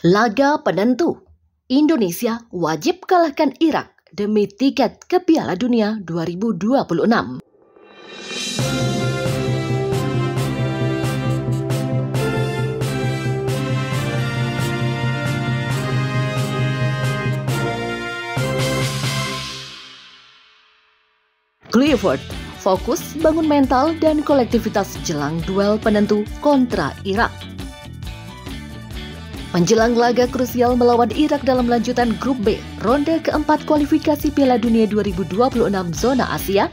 Laga penentu, Indonesia wajib kalahkan Irak demi tiket ke Piala Dunia 2026. Clifford fokus bangun mental dan kolektivitas jelang duel penentu kontra Irak. Menjelang laga krusial melawan Irak dalam lanjutan Grup B, ronde keempat kualifikasi Piala Dunia 2026 zona Asia,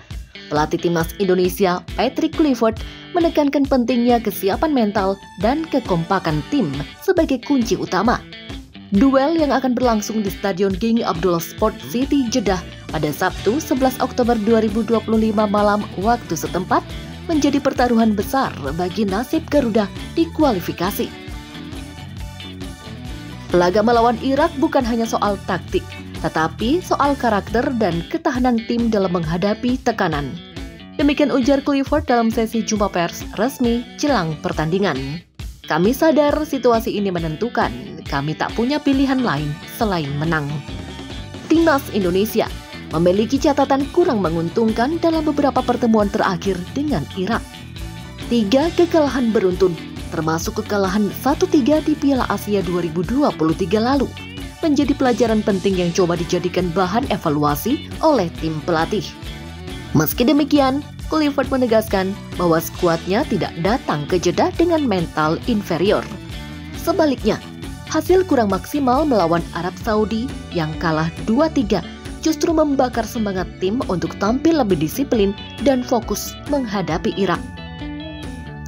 pelatih timnas Indonesia Patrick Clifford menekankan pentingnya kesiapan mental dan kekompakan tim sebagai kunci utama. Duel yang akan berlangsung di Stadion King Abdullah Sport City, Jeddah pada Sabtu 11 Oktober 2025 malam waktu setempat menjadi pertaruhan besar bagi nasib Garuda di kualifikasi. Laga melawan Irak bukan hanya soal taktik, tetapi soal karakter dan ketahanan tim dalam menghadapi tekanan. Demikian ujar Clifford dalam sesi jumpa pers resmi jelang pertandingan. Kami sadar situasi ini menentukan, kami tak punya pilihan lain selain menang. Timnas Indonesia memiliki catatan kurang menguntungkan dalam beberapa pertemuan terakhir dengan Irak. 3 kekalahan beruntun, termasuk kekalahan 1-3 di Piala Asia 2023 lalu, menjadi pelajaran penting yang coba dijadikan bahan evaluasi oleh tim pelatih. Meski demikian, Clifford menegaskan bahwa skuadnya tidak datang ke Jeddah dengan mental inferior. Sebaliknya, hasil kurang maksimal melawan Arab Saudi yang kalah 2-3 justru membakar semangat tim untuk tampil lebih disiplin dan fokus menghadapi Irak.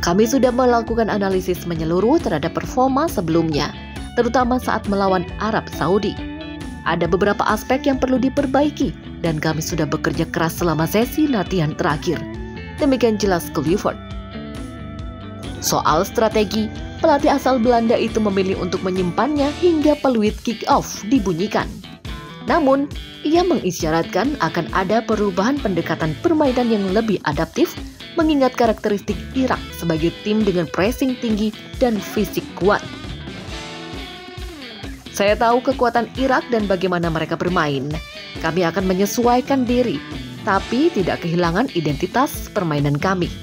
Kami sudah melakukan analisis menyeluruh terhadap performa sebelumnya, terutama saat melawan Arab Saudi. Ada beberapa aspek yang perlu diperbaiki, dan kami sudah bekerja keras selama sesi latihan terakhir. Demikian jelas Clifford. Soal strategi, pelatih asal Belanda itu memilih untuk menyimpannya hingga peluit kick-off dibunyikan. Namun, ia mengisyaratkan akan ada perubahan pendekatan permainan yang lebih adaptif, mengingat karakteristik Irak sebagai tim dengan pressing tinggi dan fisik kuat. Saya tahu kekuatan Irak dan bagaimana mereka bermain. Kami akan menyesuaikan diri, tapi tidak kehilangan identitas permainan kami.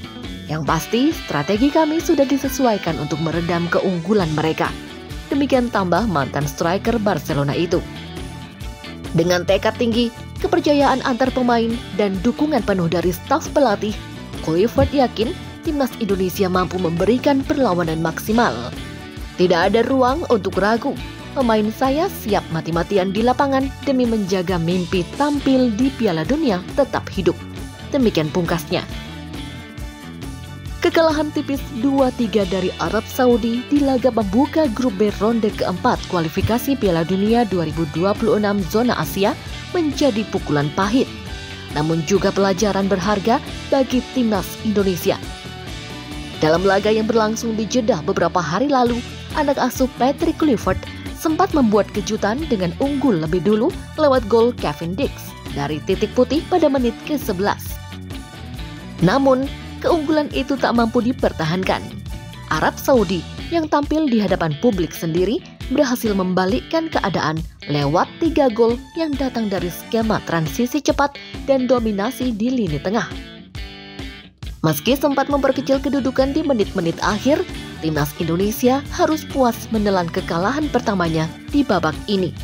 Yang pasti, strategi kami sudah disesuaikan untuk meredam keunggulan mereka. Demikian tambah mantan striker Barcelona itu. Dengan tekad tinggi, kepercayaan antar pemain, dan dukungan penuh dari staf pelatih, Clifford yakin timnas Indonesia mampu memberikan perlawanan maksimal. Tidak ada ruang untuk ragu. Pemain saya siap mati-matian di lapangan demi menjaga mimpi tampil di Piala Dunia tetap hidup. Demikian pungkasnya. Kekalahan tipis 2-3 dari Arab Saudi di laga pembuka Grup B ronde keempat kualifikasi Piala Dunia 2026 zona Asia menjadi pukulan pahit, namun juga pelajaran berharga bagi timnas Indonesia. Dalam laga yang berlangsung di Jeddah beberapa hari lalu, anak asuh Patrick Clifford sempat membuat kejutan dengan unggul lebih dulu lewat gol Kevin Dix dari titik putih pada menit ke-11. Namun, keunggulan itu tak mampu dipertahankan. Arab Saudi yang tampil di hadapan publik sendiri berhasil membalikkan keadaan lewat 3 gol yang datang dari skema transisi cepat dan dominasi di lini tengah. Meski sempat memperkecil kedudukan di menit-menit akhir, timnas Indonesia harus puas menelan kekalahan pertamanya di babak ini.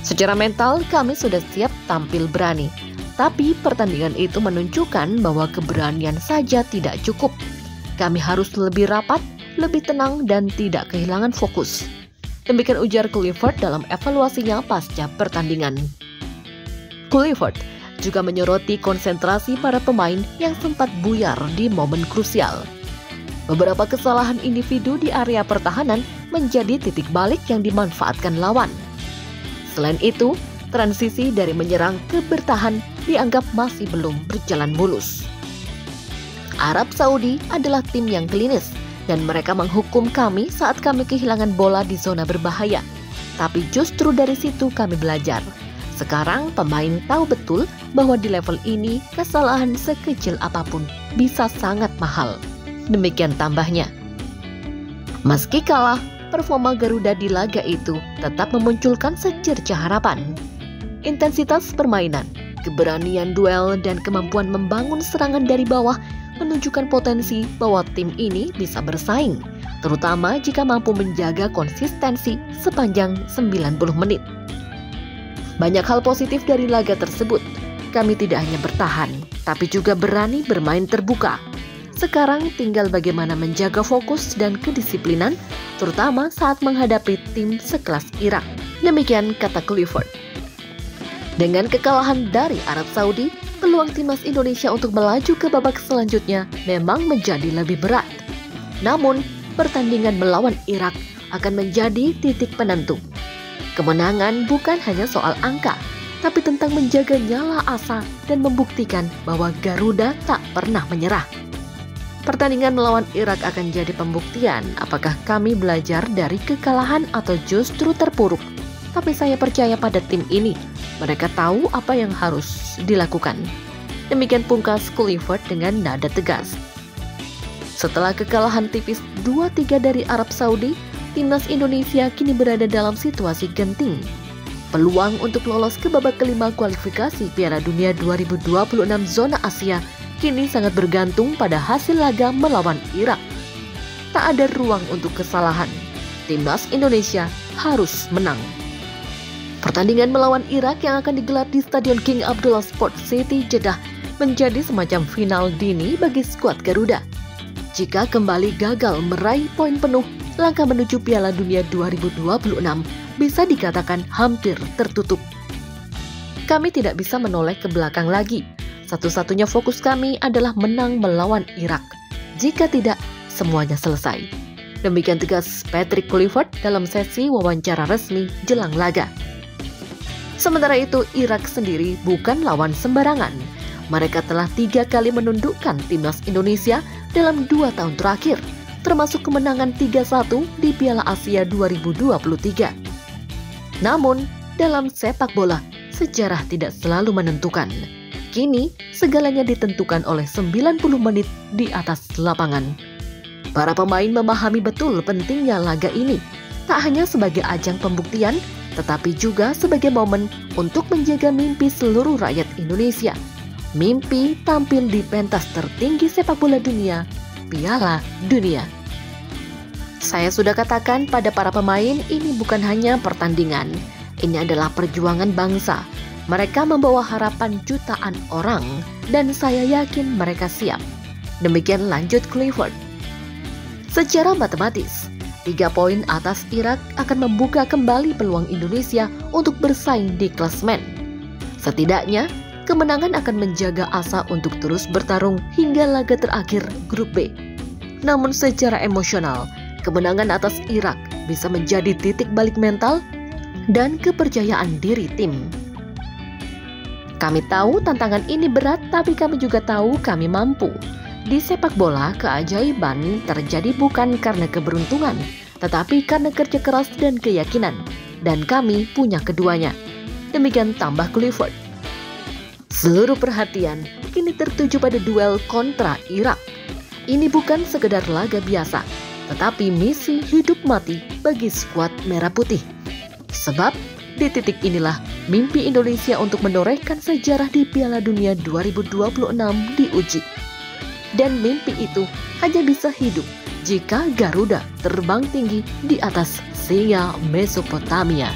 Secara mental kami sudah siap tampil berani, tapi pertandingan itu menunjukkan bahwa keberanian saja tidak cukup. Kami harus lebih rapat, lebih tenang, dan tidak kehilangan fokus. Demikian ujar Clifford dalam evaluasinya pasca pertandingan. Clifford juga menyoroti konsentrasi para pemain yang sempat buyar di momen krusial. Beberapa kesalahan individu di area pertahanan menjadi titik balik yang dimanfaatkan lawan. Selain itu, transisi dari menyerang ke bertahan dianggap masih belum berjalan mulus. Arab Saudi adalah tim yang klinis, dan mereka menghukum kami saat kami kehilangan bola di zona berbahaya. Tapi justru dari situ kami belajar. Sekarang pemain tahu betul bahwa di level ini kesalahan sekecil apapun bisa sangat mahal. Demikian tambahnya. Meski kalah, performa Garuda di laga itu tetap memunculkan secercah harapan. Intensitas permainan, keberanian duel, dan kemampuan membangun serangan dari bawah menunjukkan potensi bahwa tim ini bisa bersaing, terutama jika mampu menjaga konsistensi sepanjang 90 menit. Banyak hal positif dari laga tersebut. Kami tidak hanya bertahan, tapi juga berani bermain terbuka. Sekarang tinggal bagaimana menjaga fokus dan kedisiplinan, terutama saat menghadapi tim sekelas Irak. Demikian kata Clifford. Dengan kekalahan dari Arab Saudi, peluang timnas Indonesia untuk melaju ke babak selanjutnya memang menjadi lebih berat. Namun, pertandingan melawan Irak akan menjadi titik penentu. Kemenangan bukan hanya soal angka, tapi tentang menjaga nyala asa dan membuktikan bahwa Garuda tak pernah menyerah. Pertandingan melawan Irak akan jadi pembuktian apakah kami belajar dari kekalahan atau justru terpuruk. Tapi saya percaya pada tim ini. Mereka tahu apa yang harus dilakukan. Demikian pungkas Clifford dengan nada tegas. Setelah kekalahan tipis 2-3 dari Arab Saudi, timnas Indonesia kini berada dalam situasi genting. Peluang untuk lolos ke babak kelima kualifikasi Piala Dunia 2026 zona Asia kini sangat bergantung pada hasil laga melawan Irak. Tak ada ruang untuk kesalahan. Timnas Indonesia harus menang. Pertandingan melawan Irak yang akan digelar di Stadion King Abdullah Sport City, Jeddah menjadi semacam final dini bagi skuad Garuda. Jika kembali gagal meraih poin penuh, langkah menuju Piala Dunia 2026 bisa dikatakan hampir tertutup. Kami tidak bisa menoleh ke belakang lagi. Satu-satunya fokus kami adalah menang melawan Irak. Jika tidak, semuanya selesai. Demikian tegas Patrick Clifford dalam sesi wawancara resmi jelang laga. Sementara itu, Irak sendiri bukan lawan sembarangan. Mereka telah 3 kali menundukkan timnas Indonesia dalam 2 tahun terakhir, termasuk kemenangan 3-1 di Piala Asia 2023. Namun, dalam sepak bola, sejarah tidak selalu menentukan. Kini, segalanya ditentukan oleh 90 menit di atas lapangan. Para pemain memahami betul pentingnya laga ini, tak hanya sebagai ajang pembuktian, tetapi juga sebagai momen untuk menjaga mimpi seluruh rakyat Indonesia. Mimpi tampil di pentas tertinggi sepak bola dunia, Piala Dunia. Saya sudah katakan pada para pemain, ini bukan hanya pertandingan. Ini adalah perjuangan bangsa. Mereka membawa harapan jutaan orang, dan saya yakin mereka siap. Demikian lanjut Clifford. Secara matematis, 3 poin atas Irak akan membuka kembali peluang Indonesia untuk bersaing di klasemen. Setidaknya, kemenangan akan menjaga asa untuk terus bertarung hingga laga terakhir grup B. Namun secara emosional, kemenangan atas Irak bisa menjadi titik balik mental dan kepercayaan diri tim. Kami tahu tantangan ini berat, tapi kami juga tahu kami mampu. Di sepak bola, keajaiban terjadi bukan karena keberuntungan, tetapi karena kerja keras dan keyakinan. Dan kami punya keduanya. Demikian tambah Clifford. Seluruh perhatian kini tertuju pada duel kontra Irak. Ini bukan sekedar laga biasa, tetapi misi hidup mati bagi skuad merah putih. Sebab di titik inilah mimpi Indonesia untuk menorehkan sejarah di Piala Dunia 2026 diuji. Dan mimpi itu hanya bisa hidup jika Garuda terbang tinggi di atas singa Mesopotamia.